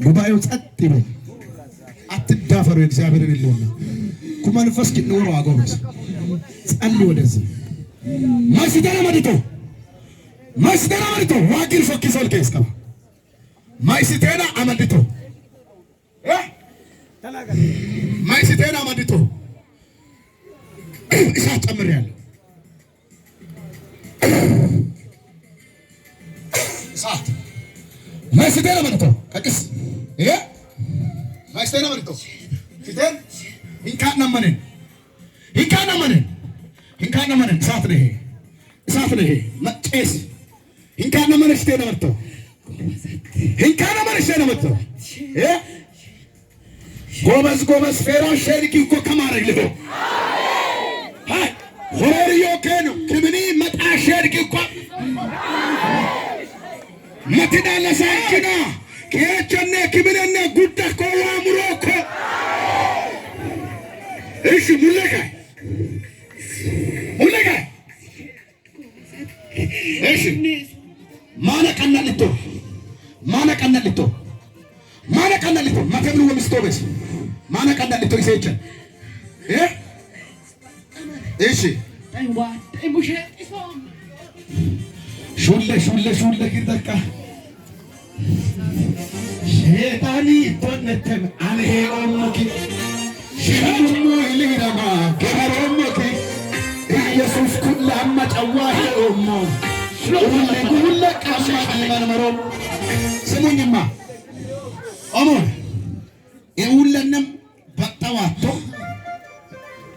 ጉባኤው ጸጥ ይበል። አትዳፈሩ። እግዚአብሔርን ይልውና ኩመንፈስ ኪኖሮ አጎበስ ጸልይ ወደዚህ ማስደራ ማድቶ ዋጊል ፎኪሶል ከስከባ ማይስቴና አመድቶ ማይስቴና አመድቶ እሳት ጨምሬያለሁ። እሳት ማይስቴና አመድቶ ቀቅስ ማይስቴና አመድቶ ፊቴን ይንካናመነን እሳት ነው ይሄ መጨስ ይንካናመነን ስቴና አመድቶ ጎበዝ ፌራን ሸሪክ እኮ ከማረግ ልሆ ሃይ ሆሪዮ ከኑ ክብኒ መጣ ሸሪክ እኮ መትዳ ለሳንኪና ከቸነ ክብነነ ጉዳ ኮዋሙሮኮ እሺ ሙለካ እሺ ማነቀናልቶ ማተብሉ ወምስቶበስ ማነቀናልቶ ይሰጨ እሺ ሹለ ይደቃ ሸይጣኒ ተነተም አለሄ ኦሞኪ ሸሙሙ ይልዳማ ከሮሞኪ ኢየሱስ ኩላማ ጨዋሂ ኦሞ ሁለ ቃሻ ይመርመሮ ስሙኝማ አሞን የሁለንም በጠዋቶ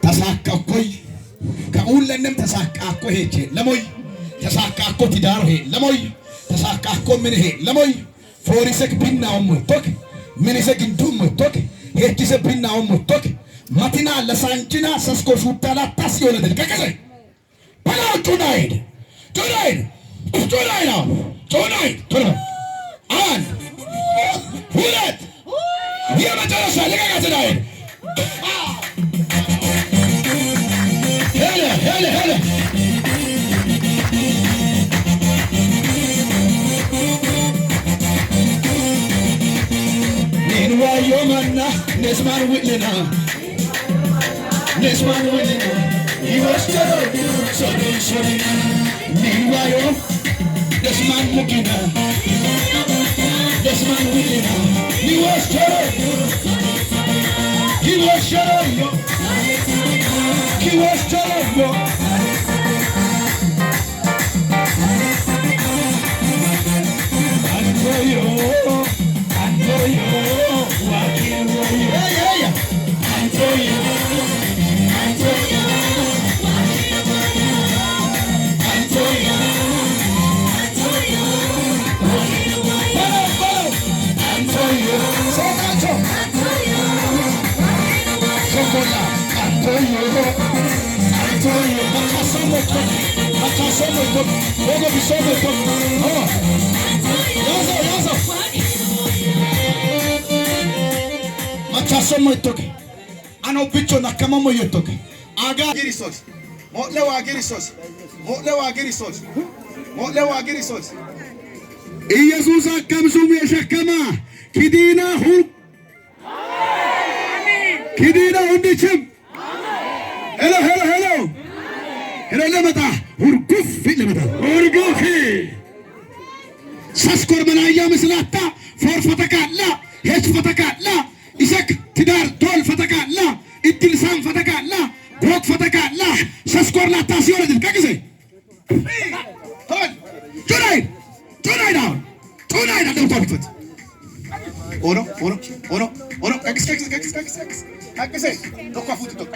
ተሳካኮይ ከሁለንም ተሳካኮ ሄቼ ለሞይ ተሳካኮ ትዳር ሄ ለሞይ ተሳካኮ ምን ሄ ለሞይ ፎሪሰክ ቢናው ሙቶክ ምንሰክ እንዱም ሙቶክ ሄቺሰ ቢናው ሙቶክ ማቲና ለሳንቺና ሰስኮ ሹታላ ታሲዮለ ደልከከሰ ባላው ቱናይድ አንድ ሁለት የመጨረሻ ለጋጋትናይ ሄለ ኔንዋዮ ማና ነስማን ውልና ይወስደው ሶሪ ኔንዋዮ ነስማን ሙጊና ይወስደው Machasomo itoke ano bicho na kama mo yotoke aga girisos molewa girisos ኢየሱስ አከምሱም የሸከማ ኪዲና ሁንድችም ሄሎ ለመጣ ሁርጉፍ ሰስኮር መናያ ምስላታ ፎር ፈተካላ ሄች ፈተካላ ኢሰክ ትዳር ዶል ፈተካላ እድልሳም ፈተካላ ጎክ ፈተካላ ሰስኮር ላታ ሲወረድ ከጊዜ ቱናይ አደምታ ቢፈት ኦኖ ከክስ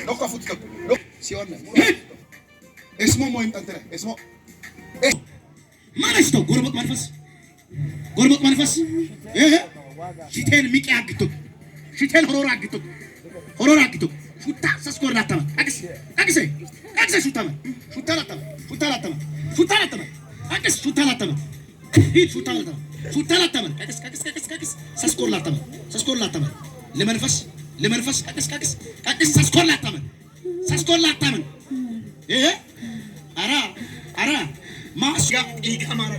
ዶኳፉት ሲሆን እስሞ ሞይም ጠንተረ እስሞ ማነስቶ ጎርሞት መንፈስ ሽቴን ሚቂ አግቶ ሽቴን ሆሮራ አግቶ ሹታ ሰስኮር ላተማ አክስ ሹታ ላተማ ሹታ ላተማ አክስ ሰስኮር ላተማ ለመንፈስ አክስ ሰስኮር ላተማ አራ ማስጋ ይቀማራ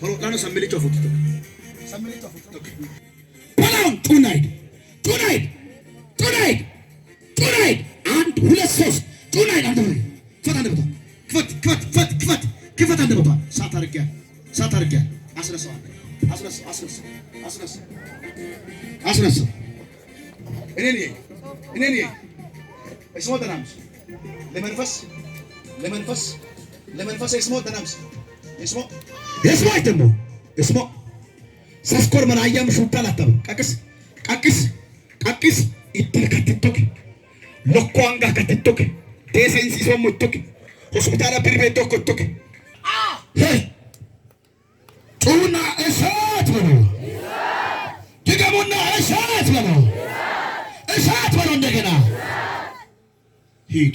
ሆሮ ላኖ ሰምልቾ ፎቶ በላውን ቱናይት አንድ ሁለት ሶስት ቱናይት አንተ ፈታ አንተ ክፈት አንተ ቦታ ሳት አድርጊያ አስነሳ እኔ እስሞ ተናምስ ለመንፈስ እስሞ ተናምስ እስሞ አይተሞ እስሞ ሳስኮር መናያም ሹታል አታብ ቀቅስ ኢትል ከትቶክ ለኳንጋ ከትቶክ ዴሴንሲሶ ሙቶክ ሆስፒታል ፕሪቬቶ ኮቶክ ጩና እሳት ነው ድገሙና እሳት ነው እንደገና ሂድ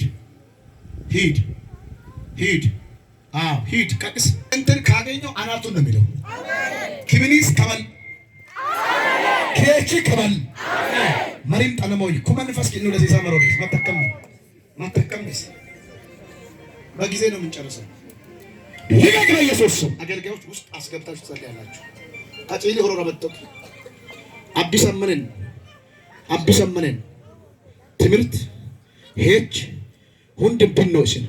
ሂድ ቀቅስ እንትን ካገኘው አናቱን ነው የሚለው ክብኒስ ከበል ኬቺ ከበል መሪም ጠነሞይ ኩመንፈስ ነው ለዚህ ሳመሮስ ማተከምስ በጊዜ ነው የምንጨርሰው። ይገግ በኢየሱስ ስም አገልጋዮች ውስጥ አስገብታችሁ ትጸልያላችሁ። አጪሊ ሆሮራ መጥቶ አዲስ አመነን ትምህርት ሄች ሁንድ ብንወስን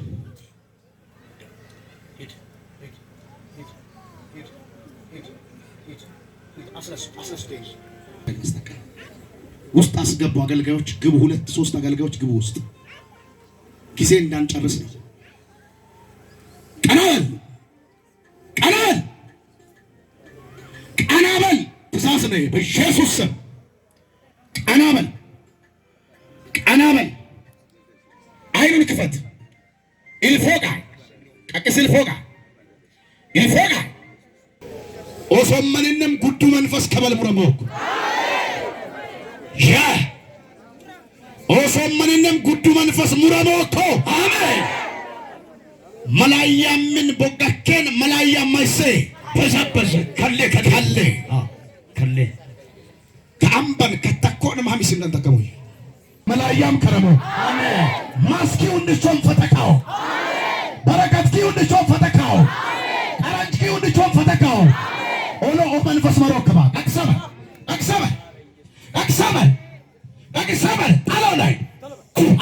ውስጥ አስገቡ። አገልጋዮች ግቡ። 2-3 አገልጋዮች ግቡ ውስጥ ጊዜ እንዳንጨርስ ነው። ቀናበል ትእዛዝ ነው በኢየሱስ ስም ቀናበል አይኑን ክፈት ኢልፎጋ ቀቅስ ኢልፎጋ ኦሶመንንም ጉዱ መንፈስ ከበልሙረሞክ ያ ኦሶመንንም ጉዱ መንፈስ ሙረሞኮ አሜን መላያምን ቦጋከን መላያ ማይሴ በዘበዘ ከለ ከአምበን ከተኮን ማሚስ እንደንተከሙ መላያም ከረሞ አሜን ማስኪው እንድቾም ፈተካው አሜን በረከትኪው እንድቾም ፈተካው አሜን አራንቺው እንድቾም ፈተካው ኦሎ መንፈስ መሮከባ አክሰመ ታለው ላይ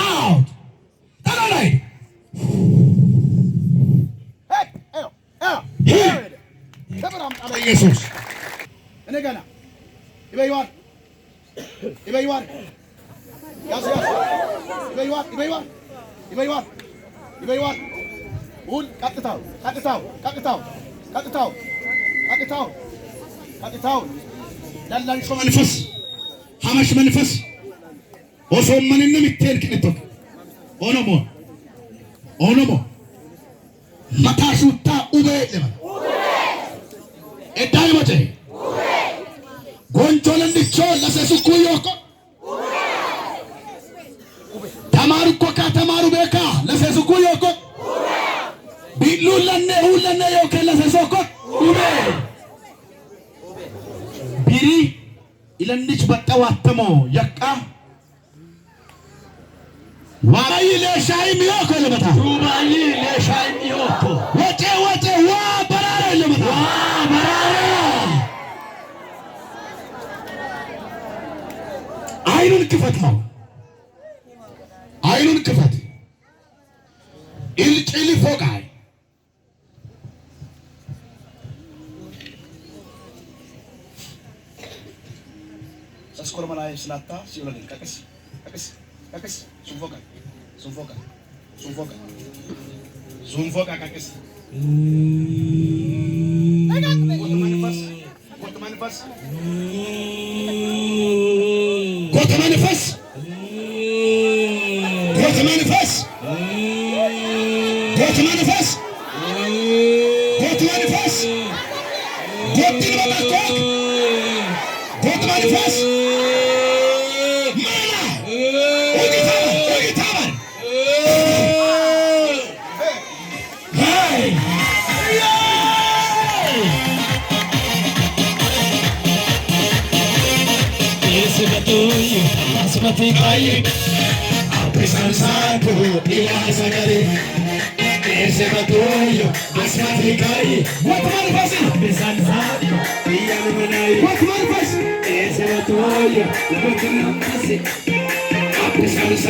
አውት ታለው ላይ ከበራም ታለ ኢየሱስ እኔ ገና ይበይዋል ያስ ይበይዋል ሁል ቀጥታው ላላንሾ መንፈስ ሐመሽ መንፈስ ኦሶመንንም ይተልክልቶክ ኦኖሞ ማታሹታ ኡቤ እዳይ ሞቴ ጎንጆለንዲቾ ለሰሱኩዮኮ ተማሩ ቤካ ለሰሱኩዮኮ ቢሉለነ ሁለነ ዮከ ለሰሶኮ ኡቤ ቢሪ ኢለንዲች በጠዋተሞ ያቃ ዋይ ለሻይ ሚዮኮ ለመታ ሩባይ ለሻይ ሚዮኮ ወጪ ዋ በራራ ለመታ በራራ አይኑን ክፈት ኢልጭሊ ፎቃይ ሰስኮርማላይ ስላታ ሲወለድ ቀቅስ ሱንፎቃ ቀቅስ ጎተ መንፈስ Asmati kai, what ወት መንፈስ ኤሰቶያ ወት መንፈስ አብሳልሳ